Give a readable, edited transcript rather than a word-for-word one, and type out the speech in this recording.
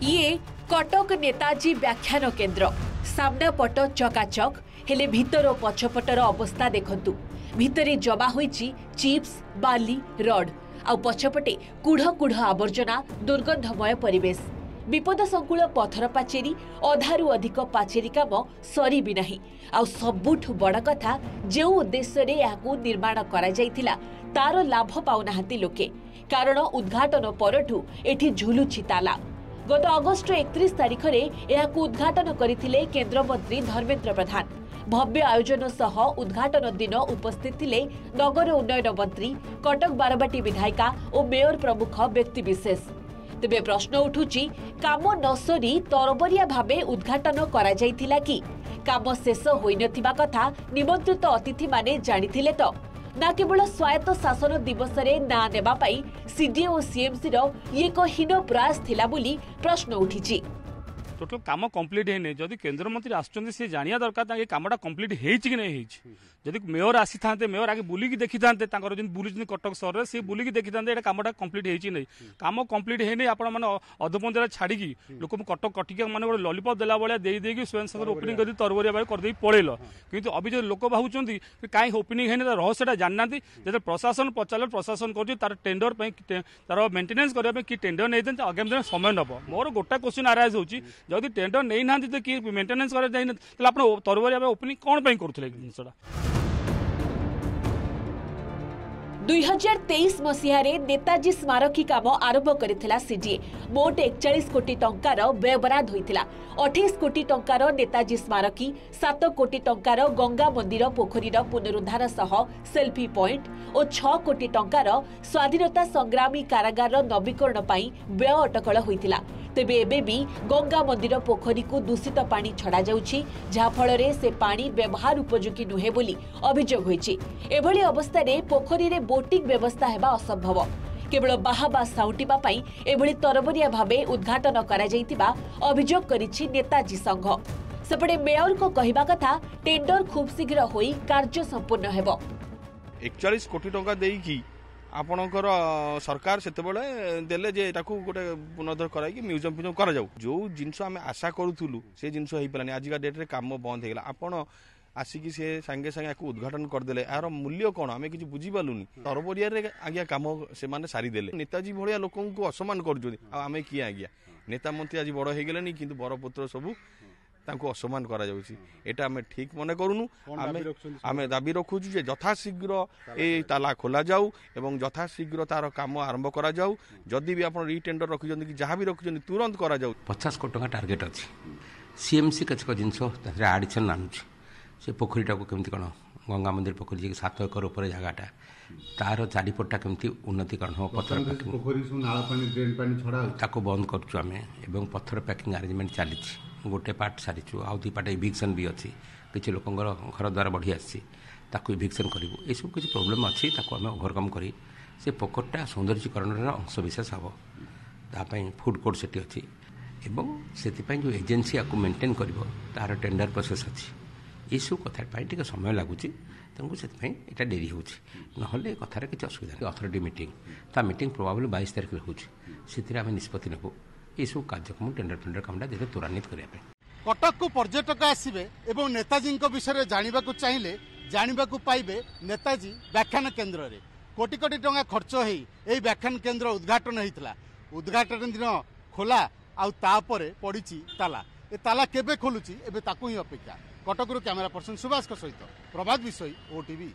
ये कटक नेताजी व्याख्यान केन्द्र सामना पट चकाचक हेले भितर और पछपटर अवस्था देखंतु। भितरे जमा होईची चिप्स बाली रड आ पछपटे कुढ़ कुढ़ आवर्जना दुर्गंधमय परिवेश। विपद संकुल पथर पाचेरी अधारू अधिक पाचेरी काम सरी भी नहीं। आ सबुठु बड़ कथा जो उद्देश्य रे याकू निर्माण करा जायतिला तार लाभ पाउनाहांती लोके, कारण उद्घाटन परठू एठी झुलुछि ताला। गत अगस्ट 31 तारिख में यह उद्घाटन करथिले केंद्र मंत्री धर्मेंद्र प्रधान। भव्य आयोजन सह उद्घाटन दिन उपस्थित थिले नगर उन्नयन मंत्री, कटक बारबाटी विधायिका और मेयर प्रमुख व्यक्तिविशेष। तेबे प्रश्न उठुची, काम न सरी तरबरिया भावे उद्घाटन करा जायतिला कि काम शेष होई नथिबा कथा निमंत्रित अतिथि माने जानिथिले तो ना केवल स्वायत्त शासन दिवस रे ना नेबा पाई सीडीए और सीएमसी रो एक हीन प्रयास थिला बोली प्रश्न उठिछि। टोटल काम कंप्लीट है जदि केंद्र मंत्री आसुचंदी से जानिया दरकार ये कामटा कंप्लीट हेछि कि नहीं हेछि। जदि मेयर आसी थांते मेयर आगे बुलिकी देखि थांते तांकर जन बुलिछि कटक शहर रे से बुलिकी देखि थांते एटा कामटा कंप्लीट हेछि नहीं। काम कंप्लीट है नहीं आपण माने अधपंजरा छाड़ी की लोक कटक कटिका माने गोटे लॉलीपॉप देला बळिया देई देई की स्वयं सगर ओपनिंग कर तरवरिया बाय कर देई पळेलो। किंतु अभी जो लोक भाबुचंदी काई ओपनिंग हेने रहस्यटा जाननांती। जदि प्रशासन पचाल प्रशासन करछि तार टेंडर पे तार मेंटेनेंस करबा पे की टेंडर नै देन आगामी दिन समय नबो। मोर गोटा क्वेश्चन आराइज होछि, जदि टेंडर नहीं ना तो कि मेंटेनेंस कर जाइन तले आपण तरवरिया ओपनिंग कोन पई करथले जिंसडा। 2023 मसीहारे नेताजी स्मारकी काम आरंभ करथिला सीडीए। मोट 41 कोटी टंकार व्ययबराद होइथिला। 28 कोटी टंकार नेताजी स्मारकी, 7 कोटी टंकार गंगा मंदिर पोखरीर पुनरुद्धार सह सेल्फी पॉइंट और 6 कोटी टंकार स्वाधीनता संग्रामी कारागार नवीकरण पाई व्यय अटकल होइथिला। तेबे एबे भी गंगा मंदिर पोखरी को दूषित पानी छड़ा जाउछि, जहा फଳରେ से पानी व्यवहार उपयोगी नुहे बोली अभियोग होइछि। एभली अवस्था रे पोखरी रे बोटिंग व्यवस्था हेबा असंभव। केवल बाहाबा साउटिबा पाई एभली तरबरिया भावे उद्घाटन करा जाइतिबा अभियोग करिछि नेताजी संघ। सेपटे मेयर को कहिबा कथा टेंडर खूब शीघ्र होई कार्य संपूर्ण हेबो। 41 कोटी टंका देई आपणकर सरकार से देले जे ताकू गोटे पुनरुद्धार कराई म्यूजियम फ्यूजियम करा जाऊ। जो जिनस आम आशा करूलु से जिनस हो पारानी। आजिका डेट्रे काम बंद होगा। आपण आसिकी से सांगे सांगे उद्घाटन करदे यार मूल्य कौन आम कि बुझीपालुनी। तरबरिया आज्ञा काम से सारीदे। नेताजी भाया लोक असम्मान करें किए आज्ञा नेता मंत्री आज बड़ हो गले कि बरपुत्र सबू तांको असम्मान करा जाउछि। एटा हमें ठीक मने करूनु। आमे दाबी रखुछु जे यथाशीघ्र ए ताला खोला जाऊ एवं यथाशीघ्र तार काम आरंभ करा जाऊ। जदि भी आपण रीटेंडर रखिजन कि जहां भी रखिजन तुरंत करा जाऊ। 50 कोटी टका टार्गेट अछि। सीएमसी कछ जिनस तारे एडिशन आनुछि। से पोखरीटा को केमति कोन गंगा मंदिर पोखरी जे 7 एकर ऊपर जगाटा तार चारिपटा केमति उन्नतिकरण हो। पत्थर पोखरी सु नाला पानी ड्रेन पानी छडा ताको बंद करछु आमे एवं पत्थर पैकिंग अरेंजमेंट चालिछि। गोटे पार्ट सारीचु आउ दी पार्ट इविक्शन भी अच्छी। किसी लोकंर घर द्वार बढ़ी आसी इविक्शन करूँ। ये सब किसी प्रोब्लेम अच्छी आम ओभरकम कर से पोखरटा सौंदर्यीकरण अंश विशेष हम तापाई फूड कोर्ट से अच्छी एवं से जो एजेन्सी आपको मेंटेन कर तार टेंडर प्रोसेस अच्छी। ये सब कथा टे समय लगुच से डेरी हो कथार किसी असुविधा। अथॉरिटी मीटिंग ता मीटिंग प्रोबाबली 22 तारिख होती आम निष्पत्ति नेबू। ये सब कार्यक्रम टेंडर कामटा धीरे त्वरान्वित करने। कटक को पर्यटक आसबे एवं नेताजी विषय जानवा चाहिए जानवा पाइबे नेताजी व्याख्यान केन्द्र रे। कोटी कोटी टंका खर्च हो व्याख्यान केन्द्र उद्घाटन होता। उद्घाटन दिन खोला आउे पड़ी ताला। ए ताला केबे खोलुची एबे ताकू ही अपेक्षा। कटकरू कैमरा पर्सन सुभाष सहित प्रभात विषय ओटीवी।